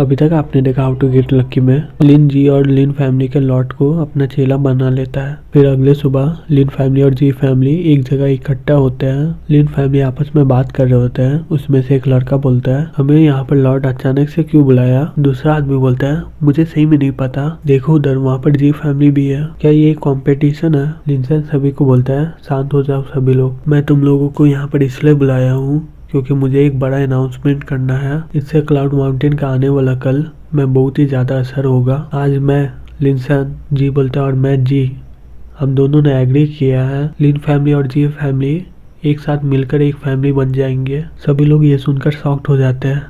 अभी तक आपने देखा हाउ टू गेट लकी में लिन जी और लिन फैमिली के लॉर्ड को अपना चेला बना लेता है। फिर अगले सुबह लिन फैमिली और जी फैमिली एक जगह इकट्ठा होते हैं। लिन फैमिली आपस में बात कर रहे होते हैं। उसमें से एक लड़का बोलता है, हमें यहाँ पर लॉर्ड अचानक से क्यों बुलाया। दूसरा आदमी बोलता है, मुझे सही में नहीं पता, देखो उधर वहाँ पर जी फैमिली भी है, क्या ये कॉम्पिटिशन है। लिनसन सभी को बोलता है, शांत हो जाओ सभी लोग, मैं तुम लोगों को यहाँ पर इसलिए बुलाया हूँ क्योंकि मुझे एक बड़ा अनाउंसमेंट करना है। इससे क्लाउड माउंटेन का आने वाला कल में बहुत ही ज़्यादा असर होगा। आज मैं लिनसन जी बोलता है और मैं जी, हम दोनों ने एग्री किया है, लिन फैमिली और जी फैमिली एक साथ मिलकर एक फैमिली बन जाएंगे। सभी लोग ये सुनकर शॉक्ड हो जाते हैं,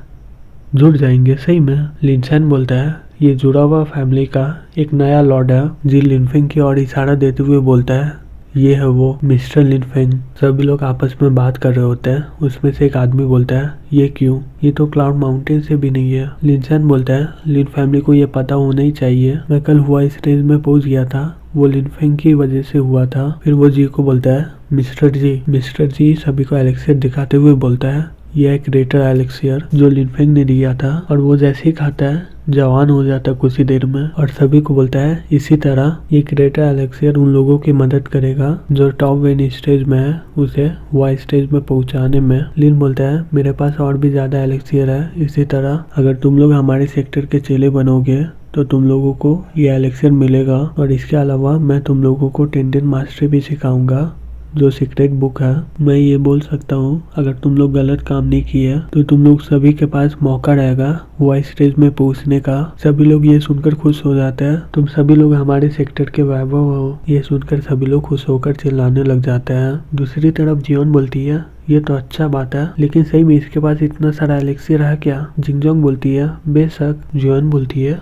जुड़ जाएंगे सही में। लिनसन बोलता है, ये जुड़ा हुआ फैमिली का एक नया लॉर्ड है। जी लिनफेंग की ओर इशारा देते हुए बोलता है, ये है वो मिस्टर लिनफेंग। सभी लोग आपस में बात कर रहे होते हैं। उसमें से एक आदमी बोलता है, ये क्यों, ये तो क्लाउड माउंटेन से भी नहीं है। लिनसन बोलता है, लिन फैमिली को ये पता होना ही चाहिए, मैं कल हुआ स्टेज में पहुंच गया था, वो लिनफेंग की वजह से हुआ था। फिर वो जी को बोलता है, मिस्टर जी सभी को एलेक्सियर दिखाते हुए बोलता है, यह एक ग्रेटर एलेक्सियर जो लिनफेंग ने दिया था और वो जैसे ही खाता है जवान हो जाता है कुछ ही देर में। और सभी को बोलता है, इसी तरह ये ग्रेटर एलेक्सियर उन लोगों की मदद करेगा जो टॉप वेन स्टेज में है, उसे वाई स्टेज में पहुंचाने में। लिन बोलता है, मेरे पास और भी ज्यादा एलेक्सियर है, इसी तरह अगर तुम लोग हमारे सेक्टर के चेले बनोगे तो तुम लोगों को ये एलेक्सियर मिलेगा। और इसके अलावा मैं तुम लोगों को टेंडेन मास्टरी भी सिखाऊंगा जो सीक्रेट बुक है। मैं ये बोल सकता हूँ, अगर तुम लोग गलत काम नहीं किए तो तुम लोग सभी के पास मौका रहेगा वाई स्टेज में पहुँचने का। सभी लोग ये सुनकर खुश हो जाते हैं, तुम सभी लोग हमारे सेक्टर के वैभव हो। ये सुनकर सभी लोग खुश होकर चिल्लाने लग जाते हैं। दूसरी तरफ जियोन बोलती है, ये तो अच्छा बात है, लेकिन सही में इसके पास इतना सारा एलेक्सियर है क्या। जिंगजोंग बोलती है, बेशक। जियोन बोलती है,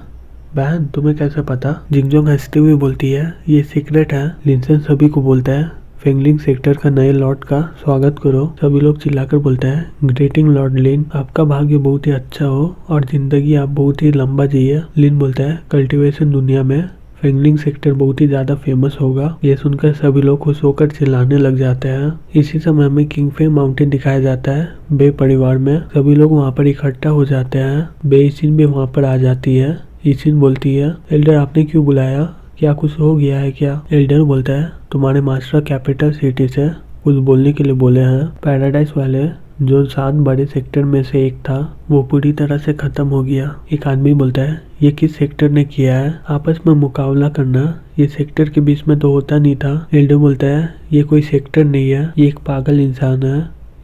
बहन तुम्हें कैसे पता। जिंगजोंग हंसते हुए बोलती है, ये सीक्रेट है। लिनसन सभी को बोलता है, फेंगलिंग सेक्टर का नए लॉर्ड का स्वागत करो। सभी लोग चिल्लाकर बोलते हैं, ग्रेटिंग लॉर्ड लिन, आपका भाग्य बहुत ही अच्छा हो और जिंदगी आप बहुत ही लंबा जिए। लिन बोलता है, कल्टीवेशन दुनिया में फेंगलिंग सेक्टर बहुत ही ज्यादा फेमस होगा। ये सुनकर सभी लोग खुश होकर चिल्लाने लग जाते हैं। इसी समय हमें किंगफे माउंटेन दिखाया जाता है बे परिवार में। सभी लोग वहाँ पर इकट्ठा हो जाते हैं। बे इचिन भी वहाँ पर आ जाती है। इचिन बोलती है, एल्डर आपने क्यों बुलाया, क्या कुछ हो गया है क्या। एल्डर बोलता है, तुम्हारे मास्टर कैपिटल सिटी से कुछ बोलने के लिए बोले हैं। पैराडाइज वाले जो 7 बड़े सेक्टर में से एक था वो पूरी तरह से खत्म हो गया। एक आदमी बोलता है, ये किस सेक्टर ने किया है, आपस में मुकाबला करना ये सेक्टर के बीच में तो होता नहीं था। एल्डर बोलता है, ये कोई सेक्टर नहीं है, ये एक पागल इंसान है,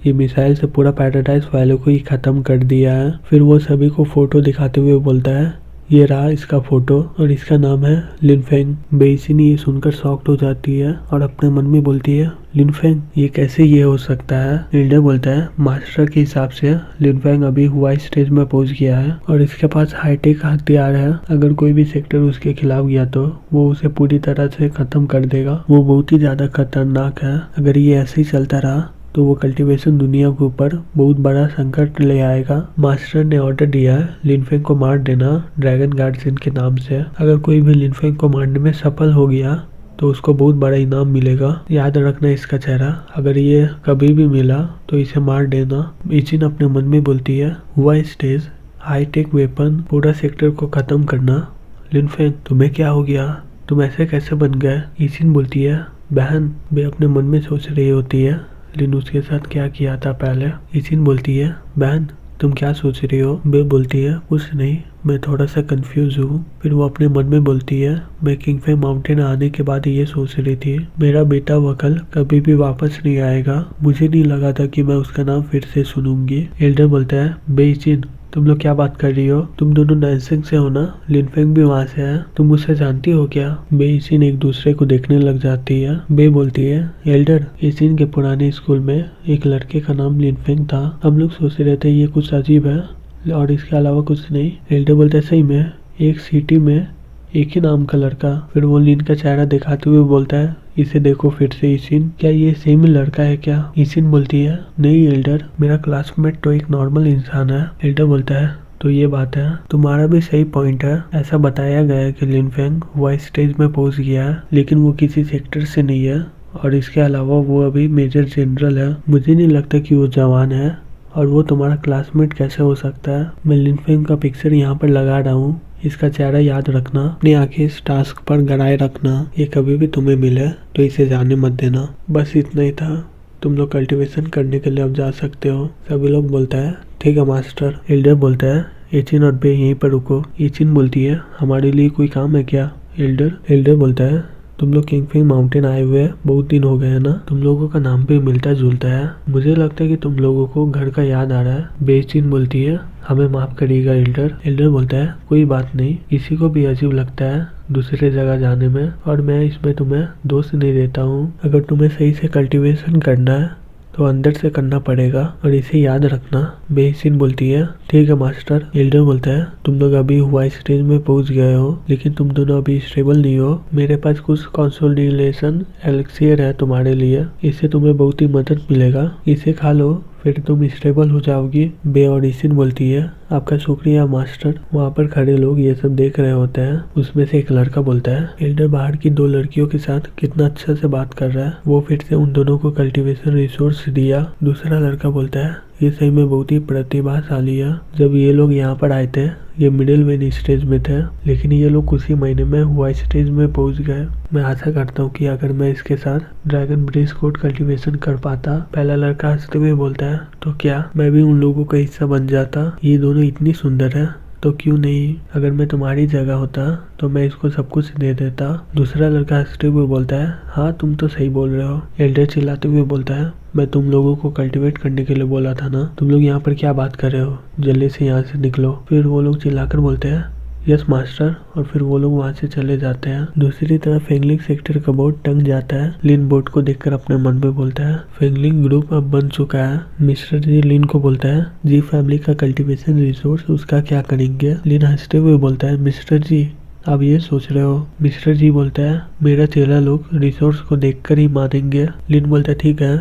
ये मिसाइल से पूरा पैराडाइज वाले को ही खत्म कर दिया है। फिर वो सभी को फोटो दिखाते हुए बोलता है, ये रहा इसका फोटो और इसका नाम है लिनफेंग। बेइसिन ये सुनकर शॉक्ड हो जाती है और अपने मन में बोलती है, लिनफेंग ये कैसे ये हो सकता है। एल्डर बोलता है, मास्टर के हिसाब से लिनफेंग अभी हुआ स्टेज में पहुंच गया है और इसके पास हाईटेक हथियार है। अगर कोई भी सेक्टर उसके खिलाफ गया तो वो उसे पूरी तरह से खत्म कर देगा। वो बहुत ही ज्यादा खतरनाक है। अगर ये ऐसे ही चलता रहा तो वो कल्टीवेशन दुनिया के ऊपर बहुत बड़ा संकट ले आएगा। मास्टर ने ऑर्डर दिया है लिनफेंग को मार देना ड्रैगन गार्डन के नाम से। अगर कोई भी लिनफेंग को मारने में सफल हो गया तो उसको बहुत बड़ा इनाम मिलेगा। याद रखना इसका चेहरा, अगर ये कभी भी मिला तो इसे मार देना। इचिन अपने मन में बोलती है, हुआ स्टेज हाईटेक वेपन पूरा सेक्टर को खत्म करना। लिनफेंग तुम्हें क्या हो गया, तुम ऐसे कैसे बन गए। इचिन बोलती है, बहन वे अपने मन में सोच रही होती है लिन उसके साथ क्या किया था पहले। इचिन बोलती है, बहन तुम क्या सोच रही हो। बे बोलती है, कुछ नहीं, मैं थोड़ा सा कंफ्यूज हूँ। फिर वो अपने मन में बोलती है, मैं किंगफे माउंटेन आने के बाद ये सोच रही थी, मेरा बेटा वकल कभी भी वापस नहीं आएगा। मुझे नहीं लगा था कि मैं उसका नाम फिर से सुनूंगी। एल्डर बोलता है, बे इचिन तुम लोग क्या बात कर रही हो, तुम दोनों नाइसिंग से हो ना, लिनफेंग भी वहाँ से है, तुम उसे जानती हो क्या। बे इचिन एक दूसरे को देखने लग जाती है। बे बोलती है, एल्डर इचिन के पुराने स्कूल में एक लड़के का नाम लिनफेंग था, हम लोग सोच रहे थे ये कुछ अजीब है और इसके अलावा कुछ नहीं। एल्डर बोलते है, सही में एक सिटी में एक ही नाम का लड़का। फिर वो लिन का चेहरा दिखाते हुए बोलता है, इसे देखो फिर से इचिन, क्या ये सेम लड़का है क्या। इचिन बोलती है, नहीं एल्डर मेरा क्लासमेट तो एक नॉर्मल इंसान है। एल्डर बोलता है, तो ये बात है, तुम्हारा भी सही पॉइंट है। ऐसा बताया गया है कि लिनफेंग वाई स्टेज में पहुंच गया है, लेकिन वो किसी सेक्टर से नहीं है और इसके अलावा वो अभी मेजर जनरल है। मुझे नहीं लगता कि वो जवान है और वो तुम्हारा क्लासमेट कैसे हो सकता है। मैं लिन फेंग का पिक्चर यहाँ पर लगा रहा हूँ, इसका चेहरा याद रखना, अपनी आंखें इस टास्क पर गड़ाए रखना। ये कभी भी तुम्हें मिले तो इसे जाने मत देना। बस इतना ही था, तुम लोग कल्टीवेशन करने के लिए अब जा सकते हो। सभी लोग बोलता है ठीक है मास्टर। एल्डर बोलता है एचिन और बे यहीं पर रुको। एचिन बोलती है हमारे लिए कोई काम है क्या। एल्डर बोलता है तुम लोग किंगफिंग माउंटेन आए हुए हैं, बहुत दिन हो गए हैं ना, तुम लोगों का नाम भी मिलता जुलता है, मुझे लगता है कि तुम लोगों को घर का याद आ रहा है। बेचिन बोलती है हमें माफ करिएगा एल्डर। एल्डर बोलता है कोई बात नहीं, किसी को भी अजीब लगता है दूसरे जगह जाने में, और मैं इसमें तुम्हें दोष नहीं देता हूँ। अगर तुम्हें सही से कल्टीवेशन करना है तो अंदर से करना पड़ेगा और इसे याद रखना। बेसिन बोलती है ठीक है मास्टर। एल्डर बोलता है तुम लोग अभी हुआ स्टेज में पहुंच गए हो, लेकिन तुम दोनों अभी स्टेबल नहीं हो। मेरे पास कुछ कंसोलिडेशन एलिक्सियर है तुम्हारे लिए, इससे तुम्हें बहुत ही मदद मिलेगा, इसे खा लो फिर तुम स्टेबल हो जाओगी। बे और इसिन बोलती है आपका शुक्रिया मास्टर। वहाँ पर खड़े लोग ये सब देख रहे होते हैं। उसमें से एक लड़का बोलता है एल्डर बाहर की 2 लड़कियों के साथ कितना अच्छा से बात कर रहा है, वो फिर से उन दोनों को कल्टीवेशन रिसोर्स दिया। दूसरा लड़का बोलता है ये सही में बहुत ही प्रतिभाशाली है। जब ये लोग यहाँ पर आए थे ये मिडिल वेन स्टेज में थे, लेकिन ये लोग कुछ ही महीने में हुआ स्टेज में पहुंच गए। मैं आशा करता हूँ कि अगर मैं इसके साथ ड्रैगन ब्रीज कोड कल्टीवेशन कर पाता। पहला लड़का हंसते हुए बोलता है तो क्या मैं भी उन लोगों का हिस्सा बन जाता। ये दोनों इतनी सुंदर है तो क्यों नहीं, अगर मैं तुम्हारी जगह होता तो मैं इसको सब कुछ दे देता। दूसरा लड़का हंसते हुए बोलता है हाँ तुम तो सही बोल रहे हो। एल्डर चिल्लाते हुए बोलता है मैं तुम लोगों को कल्टीवेट करने के लिए बोला था ना, तुम लोग यहाँ पर क्या बात कर रहे हो, जल्दी से यहाँ से निकलो। फिर वो लोग चिल्लाकर बोलते हैं यस मास्टर, और फिर वो लोग वहाँ से चले जाते हैं। दूसरी तरफ फेंगलिंग सेक्टर का बोर्ड टंग जाता है। लिन बोर्ड को देखकर अपने मन में बोलता है फेंगलिंग ग्रुप अब बन चुका है। मिस्टर जी लिन को बोलता है जी फैमिली का कल्टीवेशन रिसोर्स उसका क्या करेंगे। लिन हंसते हुए बोलता है मिस्टर जी आप ये सोच रहे हो। मिस्टर जी बोलता है मेरा चेला लोग रिसोर्स को देखकर ही मानेंगे। लिन बोलता है ठीक है,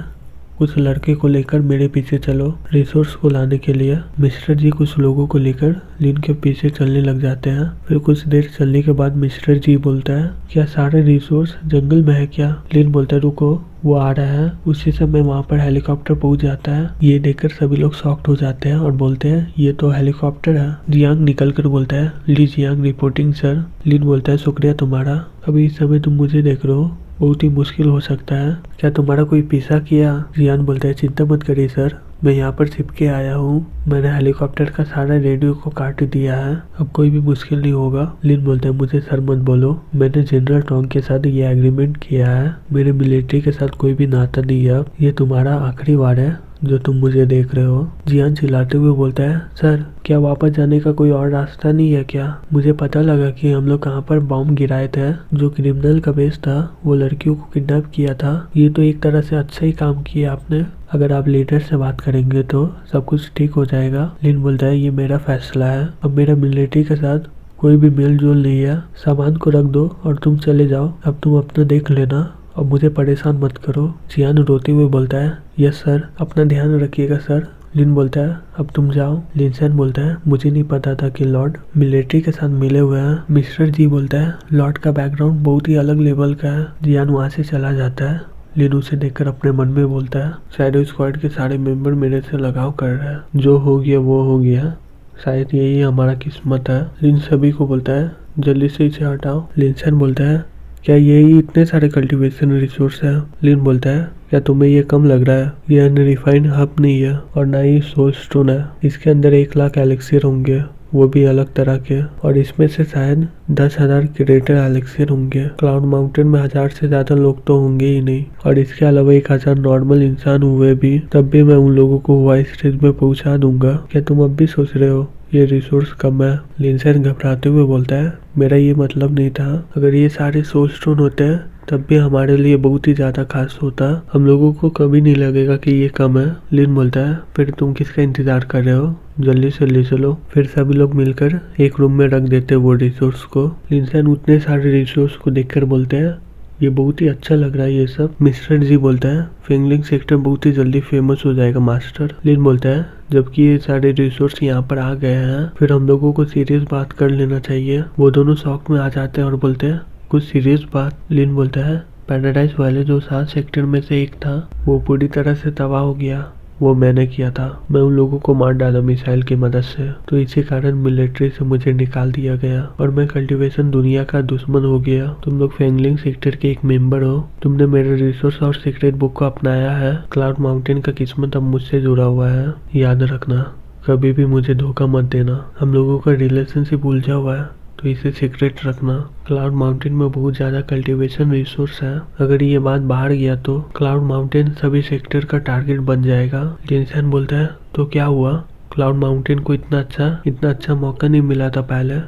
कुछ लड़के को लेकर मेरे पीछे चलो रिसोर्स को लाने के लिए। मिस्टर जी कुछ लोगों को लेकर लिन के पीछे चलने लग जाते हैं। फिर कुछ देर चलने के बाद मिस्टर जी बोलता है क्या सारे रिसोर्स जंगल में है क्या। लिन बोलता है रुको वो आ रहा है। उसी समय वहाँ पर हेलीकॉप्टर पहुँच जाता है। ये देखकर सभी लोग शॉक्ड हो जाते हैं और बोलते हैं ये तो हेलीकॉप्टर है। जियांग निकल कर बोलता है ली जियांग रिपोर्टिंग सर। लिन बोलता है शुक्रिया तुम्हारा, अभी इस समय तुम मुझे देख रहे हो बहुत ही मुश्किल हो सकता है, क्या तुम्हारा कोई पीछा किया। जियान बोलता है चिंता मत करिए सर, मैं यहाँ पर छिप के आया हूँ, मैंने हेलीकॉप्टर का सारा रेडियो को काट दिया है, अब कोई भी मुश्किल नहीं होगा। लिन बोलता है मुझे सर मत बोलो, मैंने जनरल टोंग के साथ ये एग्रीमेंट किया है, मेरे मिलिट्री के साथ कोई भी नाता नहीं है, ये तुम्हारा आखिरी बार है जो तुम मुझे देख रहे हो। जियान चिल्लाते हुए बोलता है सर क्या वापस जाने का कोई और रास्ता नहीं है क्या। मुझे पता लगा कि हम लोग कहाँ पर बॉम्ब गिराए थे, जो क्रिमिनल का बेस था वो लड़कियों को किडनैप किया था। ये तो एक तरह से अच्छा ही काम किया आपने, अगर आप लीडर से बात करेंगे तो सब कुछ ठीक हो जाएगा। लिन बोलता है ये मेरा फैसला है, अब मेरा मिलिट्री के साथ कोई भी मेल जोल नहीं है, सामान को रख दो और तुम चले जाओ, अब तुम अपना देख लेना और मुझे परेशान मत करो। जियान रोते हुए बोलता है यस सर, अपना ध्यान रखिएगा सर। लिन बोलता है अब तुम जाओ। लिनसेन बोलता है मुझे नहीं पता था कि लॉर्ड मिलिट्री के साथ मिले हुए हैं। मिस्टर जी बोलता है लॉर्ड का बैकग्राउंड बहुत ही अलग लेवल का है। जियान वहाँ से चला जाता है। लिन उसे देखकर अपने मन में बोलता है शैडो स्क्वाड के सारे मेंबर मेरे से लगाव कर रहे हैं, जो हो गया वो हो गया, शायद यही हमारा किस्मत है। लिन सभी को बोलता है जल्दी से इसे हटाओ। लिनसेन बोलता है क्या यही इतने सारे कल्टीवेशन रिसोर्स है। लिन बोलता है क्या तुम्हें ये कम लग रहा है, ये अनरिफाइंड हब नहीं है और ना ही सोल स्टोन है, इसके अंदर 1 लाख एलिक्सियर होंगे, वो भी अलग तरह के, और इसमें से शायद 10,000 क्रेटर एलिक्सियर होंगे। क्लाउड माउंटेन में 1000 से ज्यादा लोग तो होंगे ही नहीं, और इसके अलावा 1000 नॉर्मल इंसान हुए भी, तब भी मैं उन लोगों को हुआ स्टेज में पहुंचा दूंगा। क्या तुम अब भी सोच रहे हो ये रिसोर्स कम है। लिनसेन घबराते हुए बोलता है मेरा ये मतलब नहीं था, अगर ये सारे सोल स्टोन होते हैं तब भी हमारे लिए बहुत ही ज्यादा खास होता, हम लोगों को कभी नहीं लगेगा कि ये कम है। लिन बोलता है फिर तुम किसका इंतजार कर रहे हो, जल्दी से ले चलो। फिर सभी लोग मिलकर एक रूम में रख देते वो रिसोर्स को। लिनसेन उतने सारे रिसोर्स को देखकर बोलते हैं ये बहुत ही अच्छा लग रहा है ये सब। मिस्टर जी बोलता है फेंगलिंग सेक्टर बहुत ही जल्दी फेमस हो जाएगा मास्टर। लिन बोलता है जबकि ये सारे रिसोर्स यहाँ पर आ गए हैं फिर हम लोगों को सीरियस बात कर लेना चाहिए। वो दोनों शॉक में आ जाते हैं और बोलते हैं कुछ सीरियस बात। लिन बोलता है पैराडाइज वाले जो 7 सेक्टर में से एक था वो पूरी तरह से तबाह हो गया, वो मैंने किया था। मैं उन लोगों को मार डाला मिसाइल की मदद से, तो इसी कारण मिलिट्री से मुझे निकाल दिया गया और मैं कल्टीवेशन दुनिया का दुश्मन हो गया। तुम लोग फेंगलिंग सेक्टर के एक मेंबर हो, तुमने मेरे रिसोर्स और सीक्रेट बुक को अपनाया है। क्लाउड माउंटेन का किस्मत अब मुझसे जुड़ा हुआ है, याद रखना। कभी भी मुझे धोखा मत देना। हम लोगों का रिलेशनशिप उलझा हुआ है, तो इसे सीक्रेट रखना। क्लाउड माउंटेन में बहुत ज्यादा कल्टीवेशन रिसोर्स है। अगर ये बात बाहर गया तो क्लाउड माउंटेन सभी सेक्टर का टारगेट बन जाएगा। लिनसेन बोलता है, तो क्या हुआ? क्लाउड माउंटेन को इतना अच्छा मौका नहीं मिला था पहले।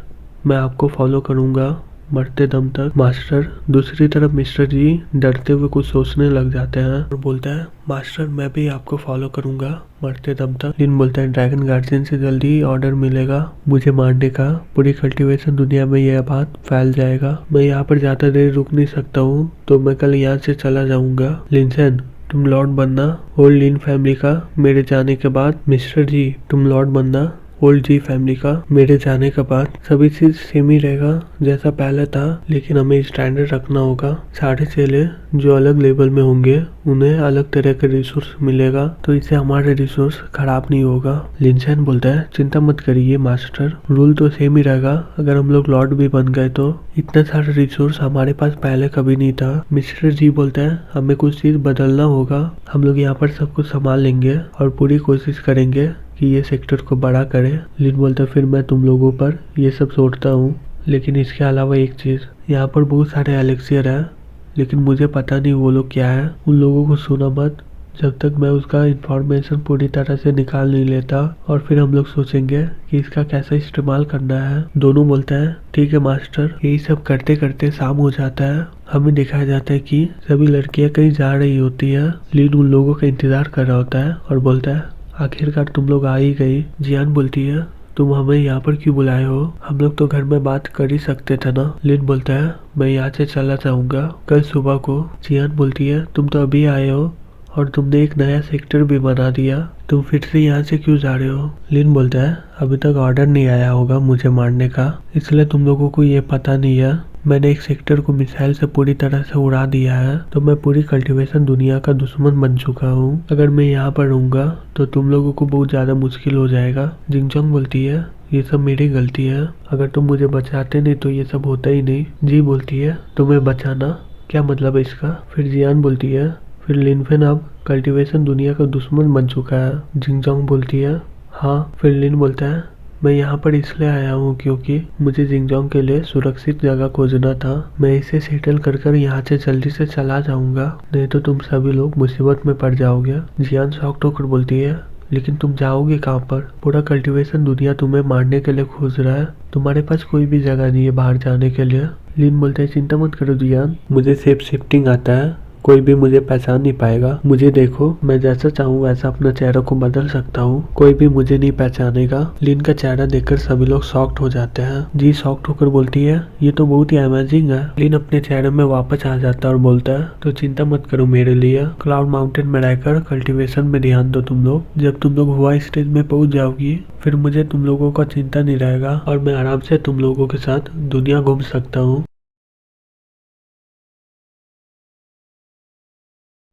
मैं आपको फॉलो करूंगा मरते दम तक मास्टर। दूसरी तरफ मिस्टर जी डरते हुए कुछ सोचने लग जाते हैं और बोलता है, मास्टर मैं भी आपको फॉलो करूंगा मरते दम तक। लिन बोलता है, ड्रैगन गार्जियन से जल्दी ऑर्डर मिलेगा मुझे मारने का। पूरी कल्टीवेशन दुनिया में यह बात फैल जाएगा। मैं यहाँ पर ज्यादा देर रुक नहीं सकता हूँ, तो मैं कल यहाँ से चला जाऊंगा। लिनसेन तुम लॉर्ड बनना होल लिन फैमिली का मेरे जाने के बाद। मिस्टर जी तुम लॉर्ड बनना ओल्ड जी फैमिली का मेरे जाने के बाद। सभी चीज सेम ही रहेगा जैसा पहले था, लेकिन हमें स्टैंडर्ड रखना होगा। सारे चेले जो अलग लेवल में होंगे उन्हें अलग तरह के रिसोर्स मिलेगा, तो इससे हमारे रिसोर्स खराब नहीं होगा। लिनसेन बोलता है, चिंता मत करिए मास्टर, रूल तो सेम ही रहेगा। अगर हम लोग लॉर्ड भी बन गए तो इतना सारा रिसोर्स हमारे पास पहले कभी नहीं था। मिस्टर जी बोलता है, हमें कुछ चीज बदलना होगा। हम लोग यहाँ पर सब कुछ संभाल लेंगे और पूरी कोशिश करेंगे कि ये सेक्टर को बड़ा करे। लिन बोलता है, फिर मैं तुम लोगों पर ये सब सोचता हूँ, लेकिन इसके अलावा एक चीज, यहाँ पर बहुत सारे एलेक्सियर है, लेकिन मुझे पता नहीं वो लोग क्या है। उन लोगों को सुना मत जब तक मैं उसका इंफॉर्मेशन पूरी तरह से निकाल नहीं लेता, और फिर हम लोग सोचेंगे कि इसका कैसे इस्तेमाल करना है। दोनों बोलता है, ठीक है मास्टर। यही सब करते करते शाम हो जाता है। हमें दिखाया जाता है कि सभी लड़कियां कहीं जा रही होती है। लिन उन लोगों का इंतजार कर रहा होता है और बोलता है, आखिरकार तुम लोग आ ही गई। जियान बोलती है, तुम हमें यहाँ पर क्यों बुलाए हो? हम लोग तो घर में बात कर ही सकते थे ना। लिन बोलता है, मैं यहाँ से चला जाऊंगा कल सुबह को। जियान बोलती है, तुम तो अभी आए हो और तुमने एक नया सेक्टर भी बना दिया, तुम फिर से यहाँ से क्यों जा रहे हो? लिन बोलता है, अभी तक ऑर्डर नहीं आया होगा मुझे मारने का, इसलिए तुम लोगों को ये पता नहीं है। मैंने एक सेक्टर को मिसाइल से पूरी तरह से उड़ा दिया है, तो मैं पूरी कल्टीवेशन दुनिया का दुश्मन बन चुका हूँ। अगर मैं यहाँ पर रहूंगा तो तुम लोगों को बहुत ज्यादा मुश्किल हो जाएगा। जिंगजोंग बोलती है, ये सब मेरी गलती है, अगर तुम मुझे बचाते नहीं तो ये सब होता ही नहीं। जी बोलती है, तुम्हें बचाना क्या मतलब है इसका? फिर जियान बोलती है, फिर लिनफेन अब कल्टीवेशन दुनिया का दुश्मन बन चुका है। जिंगजोंग बोलती है, हाँ। फिर लिन बोलता है, मैं यहाँ पर इसलिए आया हूँ क्योंकि मुझे जिंगजोंग के लिए सुरक्षित जगह खोजना था। मैं इसे सेटल कर कर यहाँ से जल्दी से चला जाऊंगा, नहीं तो तुम सभी लोग मुसीबत में पड़ जाओगे। जियान शॉक्ड होकर बोलती है, लेकिन तुम जाओगे कहाँ पर? पूरा कल्टीवेशन दुनिया तुम्हें मारने के लिए खोज रहा है, तुम्हारे पास कोई भी जगह नहीं है बाहर जाने के लिए। लिन बोलता है, चिंता मत करो जियान, मुझे सेफ शिफ्टिंग आता है, कोई भी मुझे पहचान नहीं पाएगा। मुझे देखो, मैं जैसा चाहूँ वैसा अपना चेहरा को बदल सकता हूँ, कोई भी मुझे नहीं पहचानेगा। लिन का चेहरा देखकर सभी लोग शॉक्ड हो जाते हैं। जी शॉक्ड होकर बोलती है, ये तो बहुत ही अमेजिंग है। लिन अपने चेहरे में वापस आ जाता है और बोलता है, तो चिंता मत करो मेरे लिए, क्लाउड माउंटेन में रहकर कल्टीवेशन में ध्यान दो तुम लोग। जब तुम लोग हुआ स्टेज में पहुंच जाओगी, फिर मुझे तुम लोगों का चिंता नहीं रहेगा और मैं आराम से तुम लोगों के साथ दुनिया घूम सकता हूँ।